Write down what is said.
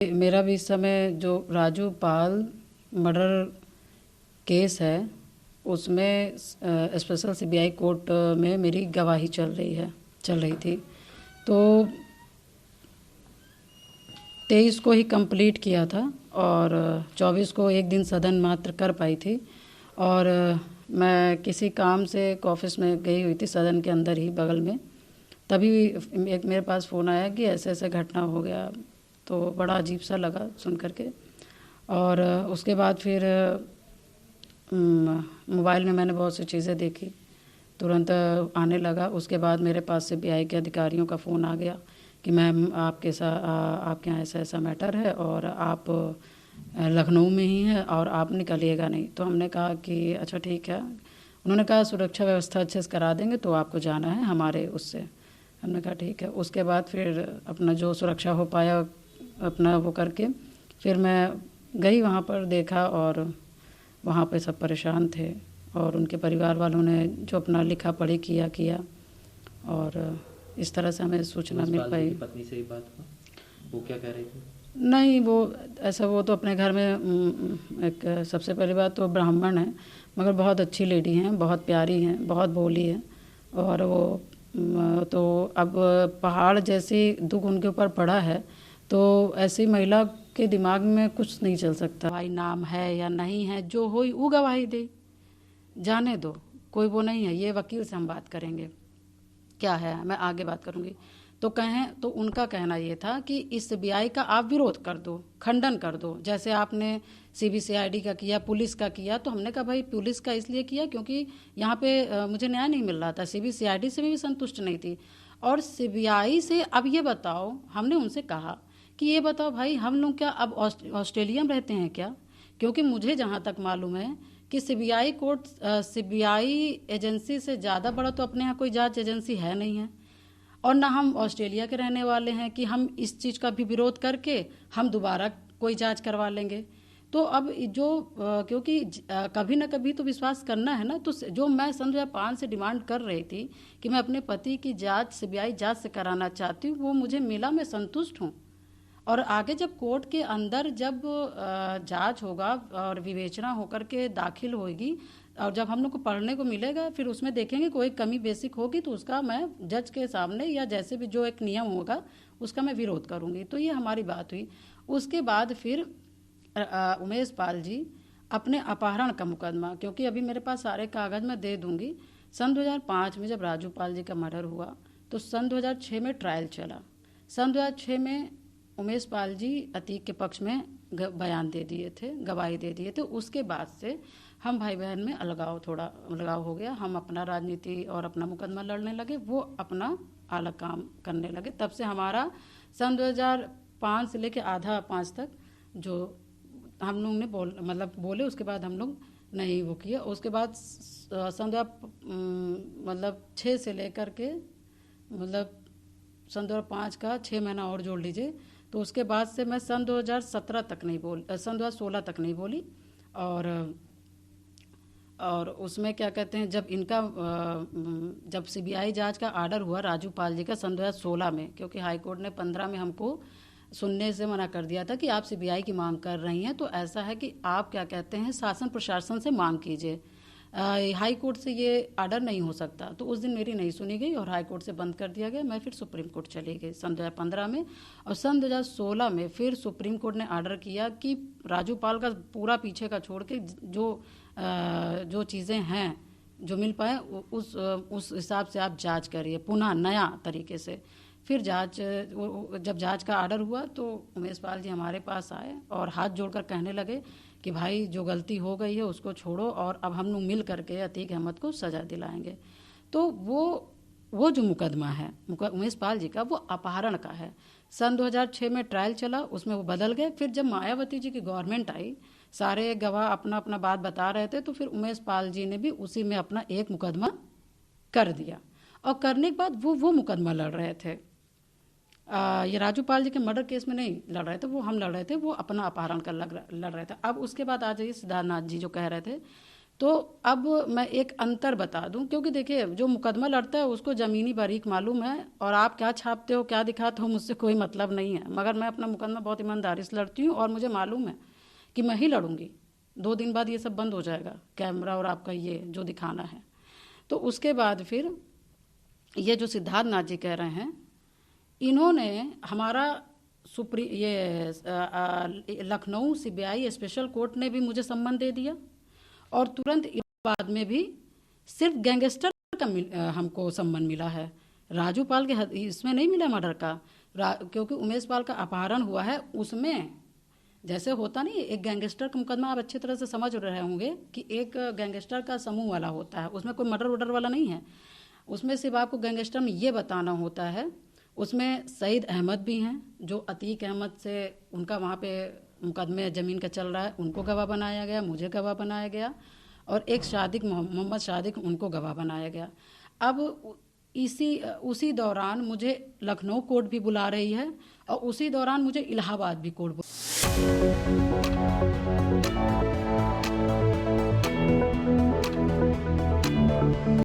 मेरा भी इस समय जो राजू पाल मर्डर केस है उसमें स्पेशल सीबीआई कोर्ट में मेरी गवाही चल रही थी। तो 23 को ही कंप्लीट किया था और 24 को एक दिन सदन मात्र कर पाई थी। और मैं किसी काम से ऑफिस में गई हुई थी सदन के अंदर ही बगल में, तभी एक मेरे पास फ़ोन आया कि ऐसे ऐसे घटना हो गया। तो बड़ा अजीब सा लगा सुन करके। और उसके बाद फिर मोबाइल में मैंने बहुत सी चीज़ें देखी, तुरंत आने लगा। उसके बाद मेरे पास सीबीआई के अधिकारियों का फ़ोन आ गया कि मैम आपके आपके यहाँ ऐसा ऐसा मैटर है और आप लखनऊ में ही हैं और आप निकलिएगा नहीं। तो हमने कहा कि अच्छा ठीक है। उन्होंने कहा सुरक्षा व्यवस्था अच्छे से करा देंगे तो आपको जाना है हमारे उससे। हमने कहा ठीक है। उसके बाद फिर अपना जो सुरक्षा हो पाया अपना वो करके फिर मैं गई वहाँ पर, देखा और वहाँ पे सब परेशान थे और उनके परिवार वालों ने जो अपना लिखा पढ़ी किया और इस तरह से हमें सूचना मिल पाई। पत्नी से ही बात हुआ, वो क्या कह रही थी? नहीं, वो तो अपने घर में एक सबसे पहली बात तो ब्राह्मण है, मगर बहुत अच्छी लेडी हैं, बहुत प्यारी हैं, बहुत भोली है। और वो तो अब पहाड़ जैसी दुख उनके ऊपर पड़ा है तो ऐसी महिला के दिमाग में कुछ नहीं चल सकता। भाई नाम है या नहीं है, जो हो वो गवाही दे, जाने दो, कोई वो नहीं है। ये वकील से हम बात करेंगे, क्या है मैं आगे बात करूंगी। तो कहें तो उनका कहना ये था कि इस सीबीआई का आप विरोध कर दो, खंडन कर दो, जैसे आपने सीबीसीआईडी का किया, पुलिस का किया। तो हमने कहा भाई पुलिस का इसलिए किया क्योंकि यहाँ पे मुझे न्याय नहीं मिल रहा था, सीबीसीआईडी से भी संतुष्ट नहीं थी और सीबीआई से। अब ये बताओ, हमने उनसे कहा कि ये बताओ भाई हम लोग क्या अब ऑस्ट्रेलिया में रहते हैं क्या? क्योंकि मुझे जहाँ तक मालूम है कि सीबीआई कोर्ट सीबीआई एजेंसी से ज़्यादा बड़ा तो अपने यहाँ कोई जांच एजेंसी है नहीं है। और ना हम ऑस्ट्रेलिया के रहने वाले हैं कि हम इस चीज़ का भी विरोध करके हम दोबारा कोई जांच करवा लेंगे। तो अब जो क्योंकि कभी ना कभी तो विश्वास करना है ना। तो जो मैं सन 2005 से डिमांड कर रही थी कि मैं अपने पति की जांच सीबीआई जांच से कराना चाहती हूँ, वो मुझे मिला, मैं संतुष्ट हूँ। और आगे जब कोर्ट के अंदर जब जांच होगा और विवेचना होकर के दाखिल होगी और जब हम लोग को पढ़ने को मिलेगा, फिर उसमें देखेंगे कोई कमी बेसिक होगी तो उसका मैं जज के सामने या जैसे भी जो एक नियम होगा उसका मैं विरोध करूंगी। तो ये हमारी बात हुई। उसके बाद फिर उमेश पाल जी अपने अपहरण का मुकदमा, क्योंकि अभी मेरे पास सारे कागज़ मैं दे दूंगी। सन 2005 में जब राजू पाल जी का मर्डर हुआ तो सन 2006 में ट्रायल चला। सन 2006 में उमेश पाल जी अतीक के पक्ष में बयान दे दिए थे, गवाही दे दिए थे। उसके बाद से हम भाई बहन में थोड़ा अलगाव हो गया। हम अपना राजनीति और अपना मुकदमा लड़ने लगे, वो अपना अलग काम करने लगे। तब से हमारा सन 2005 से लेके आधा 5 तक जो हम लोग ने बोले, उसके बाद हम लोग नहीं वो किया। उसके बाद सन 6 से लेकर के सन 2005 का 6 महीना और जोड़ लीजिए, तो उसके बाद से मैं सन 2017 तक नहीं बोली, सन 2016 तक नहीं बोली। और उसमें क्या कहते हैं, जब सीबीआई जांच का आर्डर हुआ राजू पाल जी का सन 2016 में, क्योंकि हाई कोर्ट ने 15 में हमको सुनने से मना कर दिया था कि आप सीबीआई की मांग कर रही हैं तो ऐसा है कि आप क्या कहते हैं शासन प्रशासन से मांग कीजिए, हाई कोर्ट से ये आर्डर नहीं हो सकता। तो उस दिन मेरी नहीं सुनी गई और हाई कोर्ट से बंद कर दिया गया। मैं फिर सुप्रीम कोर्ट चली गई सन 2015 में। और सन 2016 में फिर सुप्रीम कोर्ट ने आर्डर किया कि राजू पाल का पूरा पीछे का छोड़ के जो चीज़ें हैं जो मिल पाए उस हिसाब से आप जांच करिए पुनः नया तरीके से। फिर जब जांच का आर्डर हुआ तो उमेश पाल जी हमारे पास आए और हाथ जोड़कर कहने लगे कि भाई जो गलती हो गई है उसको छोड़ो और अब हम लोग मिल करके अतीक अहमद को सज़ा दिलाएंगे। तो वो जो मुकदमा है उमेश पाल जी का, वो अपहरण का है। सन 2006 में ट्रायल चला, उसमें वो बदल गए। फिर जब मायावती जी की गवर्नमेंट आई, सारे गवाह अपना अपना बात बता रहे थे, तो फिर उमेश पाल जी ने भी उसी में अपना एक मुकदमा कर दिया। और करने के बाद वो मुकदमा लड़ रहे थे। ये राजू पाल जी के मर्डर केस में नहीं लड़ रहे थे, वो हम लड़ रहे थे, वो अपना अपहरण कर लड़ रहे थे। अब उसके बाद आ जाइए सिद्धार्थनाथ जी जो कह रहे थे तो अब मैं एक अंतर बता दूं, क्योंकि देखिए जो मुकदमा लड़ता है उसको ज़मीनी बारीक मालूम है, और आप क्या छापते हो क्या दिखाते हो मुझसे कोई मतलब नहीं है, मगर मैं अपना मुकदमा बहुत ईमानदारी से लड़ती हूँ और मुझे मालूम है कि मैं ही लड़ूंगी। 2 दिन बाद ये सब बंद हो जाएगा, कैमरा और आपका ये जो दिखाना है। तो उसके बाद फिर ये जो सिद्धार्थ नाथ जी कह रहे हैं, इन्होंने हमारा लखनऊ सीबीआई स्पेशल कोर्ट ने भी मुझे सम्मन दे दिया, और तुरंत बाद में भी सिर्फ गैंगस्टर का हमको सम्मन मिला है। राजू पाल के इसमें नहीं मिला मर्डर का, क्योंकि उमेश पाल का अपहरण हुआ है, उसमें जैसे होता नहीं एक गैंगस्टर का मुकदमा, आप अच्छी तरह से समझ रहे होंगे कि एक गैंगस्टर का समूह वाला होता है, उसमें कोई मर्डर वर्डर वाला नहीं है। उसमें सिर्फ आपको गैंगस्टर में ये बताना होता है। उसमें सईद अहमद भी हैं, जो अतीक अहमद से उनका वहाँ पे मुकदमे ज़मीन का चल रहा है, उनको गवाह बनाया गया, मुझे गवाह बनाया गया, और एक शादिक मोहम्मद शादिक उनको गवाह बनाया गया। अब उसी दौरान मुझे लखनऊ कोर्ट भी बुला रही है, और उसी दौरान मुझे इलाहाबाद भी कोर्ट